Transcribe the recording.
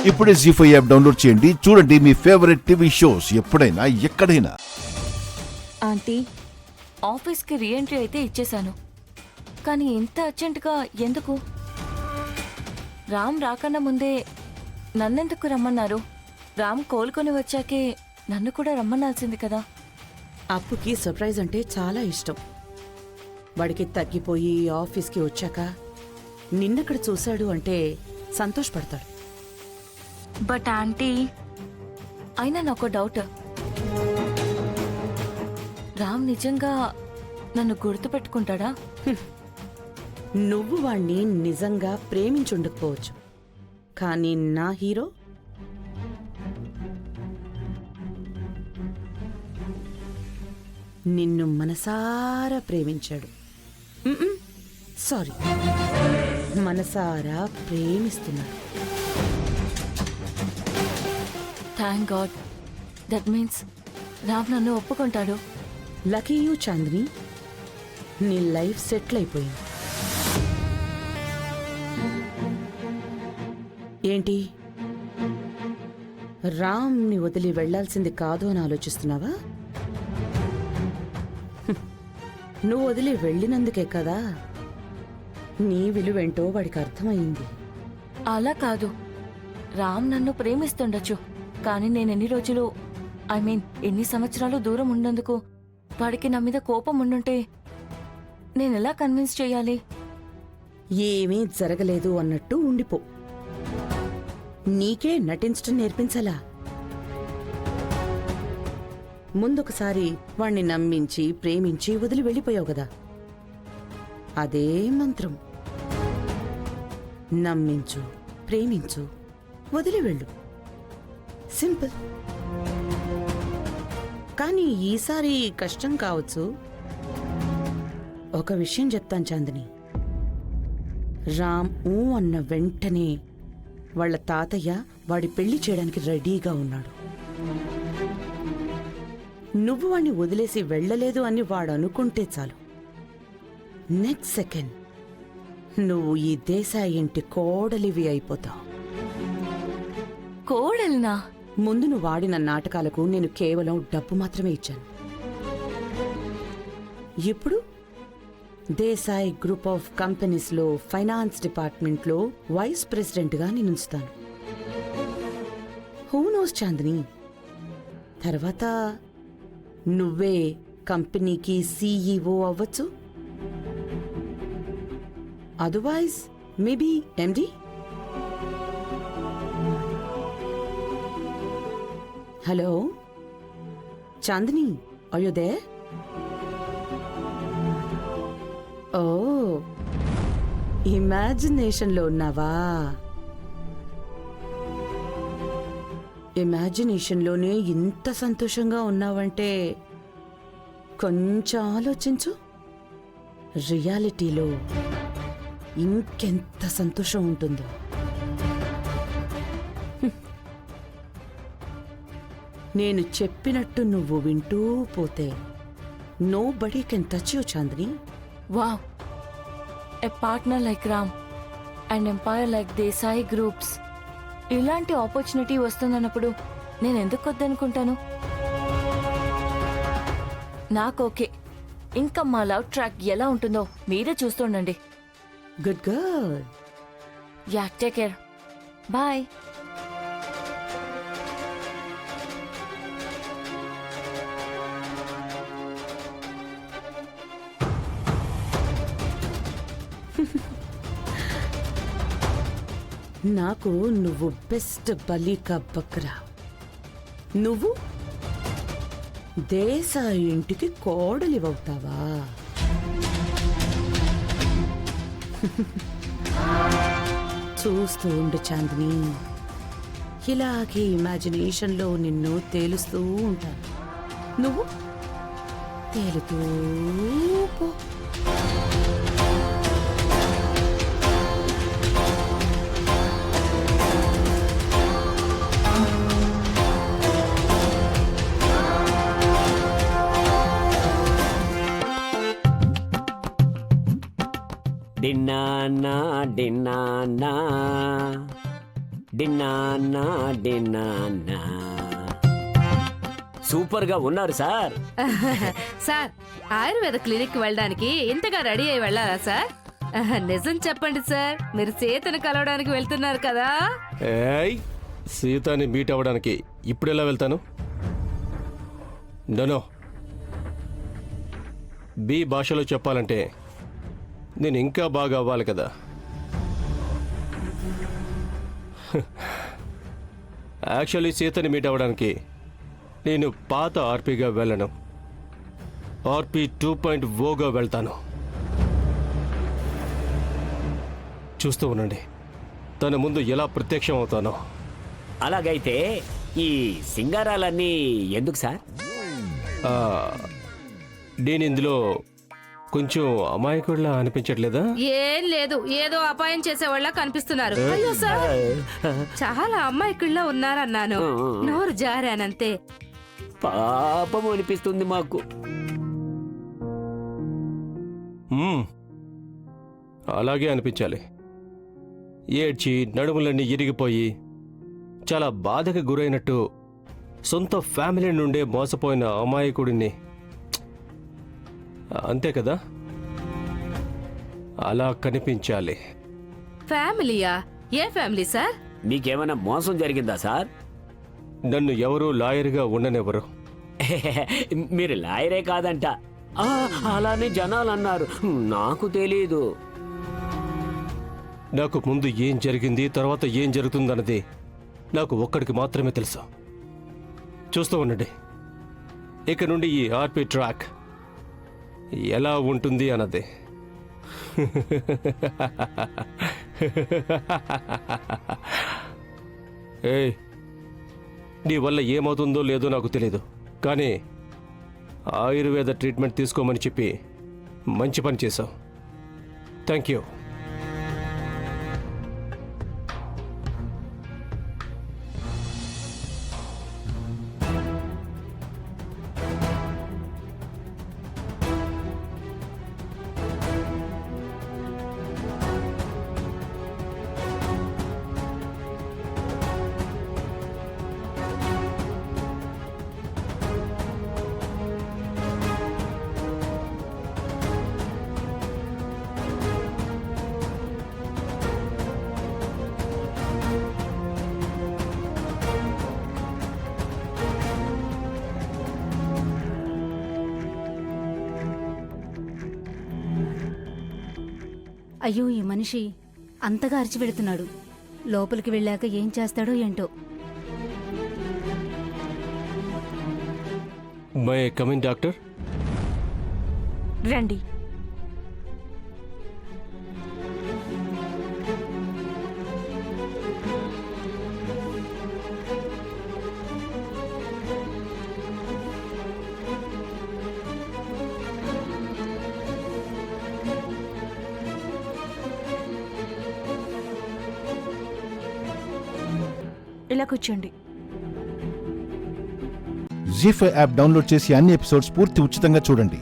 ఇప్పుడే జీ5 app download చేయండి. చూడండి మీ ఫేవరెట్ టీవీ షోస్ ఎప్పుడైనా ఎక్కడైనా. ఆంటీ, ఆఫీస్కి రీఎంట్రీ అయితే ఇచ్చేశాను, కానీ ఇంత అర్జెంటుగా ఎందుకు? రామ్ రాకన్నా ముందే నన్నెందుకు రమ్మన్నారు? రామ్ కోలుకొని వచ్చాకే నన్ను కూడా రమ్మనాల్సింది కదా. అప్పుకి సర్ప్రైజ్ అంటే చాలా ఇష్టం. వాడికి తగ్గిపోయి ఆఫీస్కి వచ్చాక నిన్నక్కడ చూశాడు అంటే సంతోషపడతాడు. బట్ ఆంటీ, అయినా నాకు డౌట్. రామ్ నిజంగా నన్ను గుర్తుపెట్టుకుంటాడా? నువ్వు వాణ్ణి నిజంగా ప్రేమించుండకపోవచ్చు, కానీ నా హీరో నిన్ను మనసారా ప్రేమించాడు. సారీ, మనసారా ప్రేమిస్తున్నాడు. Thank God. That means Ram నన్ను ఒప్పుకుంటాడు. లక్కీ యూ చాందిని, నీ లైఫ్ సెటిల్ అయిపోయింది. ఏంటి, రామ్ని వదిలి వెళ్లాల్సింది కాదు అని ఆలోచిస్తున్నావా? నువ్వు వదిలి వెళ్ళినందుకే కదా నీ విలువేంటో వాడికి అర్థమైంది. అలా కాదు, రామ్ నన్ను ప్రేమిస్తుండొచ్చు, కానీ నేను ఎన్ని సంవత్సరాలు దూరం ఉన్నందుకు వాడికి నా మీద కోపం ఉండుంటే నేనెలా కన్విన్స్ చేయాలి? ఏమీ జరగలేదు అన్నట్టు ఉండిపో. నీకే నటించటం నేర్పించలా? ముందొకసారి వాణ్ణి నమ్మించి ప్రేమించి వదిలి వెళ్ళిపోయావు కదా, అదే మంత్రం. నమ్మించు, ప్రేమించు, వదిలి వెళ్ళు. సింపుల్. కానీ ఈసారి కష్టం కావచ్చు. ఒక విషయం చెప్తాను చాందిని, రామ్ ఊ అన్న వెంటనే వాళ్ళ తాతయ్య వాడి పెళ్లి చేయడానికి రెడీగా ఉన్నాడు. నువ్వు వాణ్ణి వదిలేసి వెళ్ళలేదు అని వాడు అనుకుంటే చాలు, నెక్స్ట్ సెకండ్ నువ్వు ఈ దేశాయి ఇంటి కోడలివి అయిపోతావు. కోడల్నా? ముందు నువ్వు వాడిన నాటకాలకు నేను కేవలం డబ్బు మాత్రమే ఇచ్చాను. ఇప్పుడు దేశాయ్ గ్రూప్ ఆఫ్ కంపెనీస్లో ఫైనాన్స్ డిపార్ట్మెంట్లో వైస్ ప్రెసిడెంట్గా నేను ఉంచుతాను. హూ నోస్ చాందిని, తర్వాత నువ్వే కంపెనీకి సీఈఓ అవ్వచ్చు, otherwise maybe MD. Hello Chandini, are you there? Oh, ఇమాజినేషన్లో ఉన్నావా? ఇమాజినేషన్లోనే ఇంత సంతోషంగా ఉన్నావంటే కొంచెం ఆలోచించు. రియాలిటీలో ఇంకెంత సంతోషం ఉంటుందో. నేను చెప్పినట్టు నువ్వు వింటూ పోతే nobody can touch you Chandini. Wow, a partner like Ram and empire like Desai groups. ఇలాంటి ఆపర్చునిటీ వస్తుందన్నప్పుడు నేను ఎందుకు వద్దనుకుంటాను? నాకోకే. ఇంకా మా లవ్ ట్రాక్ ఎలా ఉంటుందో మీరే చూస్తుండండి. Good girl. Yeah, take care. Bye. నాకు నువ్వు బెస్ట్ బలికా బక్రా. నువ్వు దేశాయి ఇంటికి కోడలివవుతావా? చూస్తూ ఉండు చాందిని, ఇలాగే ఇమాజినేషన్లో నిన్ను తేలుస్తూ ఉంటాను. నువ్వు తేలుతూ పో. డిన్నానా డిన్నానా డిన్నానా డిన్నానా. సూపర్ గా ఉన్నారు సార్. సార్ ఆయుర్వేద క్లినిక్ వెళ్ళడానికి ఇంతగా రెడీ అయి వెళ్ళాలా సార్? నిజం చెప్పండి సార్, మీరు సీతను కలవడానికి వెళ్తున్నారు కదా? ఏయ్, సీతని మీట్ అవ్వడానికి ఇప్పుడెలా వెళ్తాను? నో, బి భాషలో చెప్పాలంటే నేను ఇంకా బాగా అవ్వాలి కదా. యాక్చువల్లీ సీతని మీట్ అవ్వడానికి నేను పాత ఆర్పీగా వెళ్ళను, ఆర్పీ 2.0గా వెళ్తాను. చూస్తూ ఉండండి, తన ముందు ఎలా ప్రత్యక్షం అవుతానో. అలాగైతే ఈ సింగారాలన్నీ ఎందుకు సార్? ఆ, నేను ఇందులో కొంచెం అమాయకుడిలా అనిపించట్లేదా? ఏం లేదు, ఏదో అపాయం చేసేవాళ్ళ కనిపిస్తున్నారు. అయ్యో సార్, చాలా అమ్మాయికుళ్ళ ఉన్నారన్నాను, నోరు జారానంతే. పాపం అనిపిస్తుంది మాకు. అలాగే అనిపించాలి. ఏడ్చి నడుములన్నీ ఇరిగిపోయి చాలా బాధకు గురైనట్టు సొంత ఫ్యామిలీ నుండే మోసపోయిన అమాయకుడిని, అంతే కదా? అలా కనిపించాలి. ఫ్యామిలీయా? ఏ ఫ్యామిలీ సార్? మీకేమైనా మోసం జరిగిందా సార్? నన్ను ఎవరూ లాయర్గా ఉండనివ్వరు. మీరు లాయరే కాదంట. అలానే జనాలు అన్నారు, నాకు తెలీదు. నాకు ముందు ఏం జరిగింది, తర్వాత ఏం జరుగుతుందన్నది నాకు ఒక్కడికి మాత్రమే తెలుసు. చూస్తూ ఉండండి, ఇక నుండి ఈ ఆర్పీ ట్రాక్ ఎలా ఉంటుంది అన్నది. ఏయ్, నీ వల్ల ఏమవుతుందో లేదో నాకు తెలీదు, కానీ ఆయుర్వేద ట్రీట్మెంట్ తీసుకోమని చెప్పి మంచి పని చేశావు. Thank you. అయ్యో, ఈ మనిషి అంతగా అరిచి పెడుతున్నాడు. లోపలికి వెళ్ళాక ఏం చేస్తాడో ఏంటో. My coming doctor? రండి. ఇలా కూర్చోండి. జీ5 యాప్ డౌన్లోడ్ చేసి అన్ని ఎపిసోడ్స్ పూర్తి ఉచితంగా చూడండి.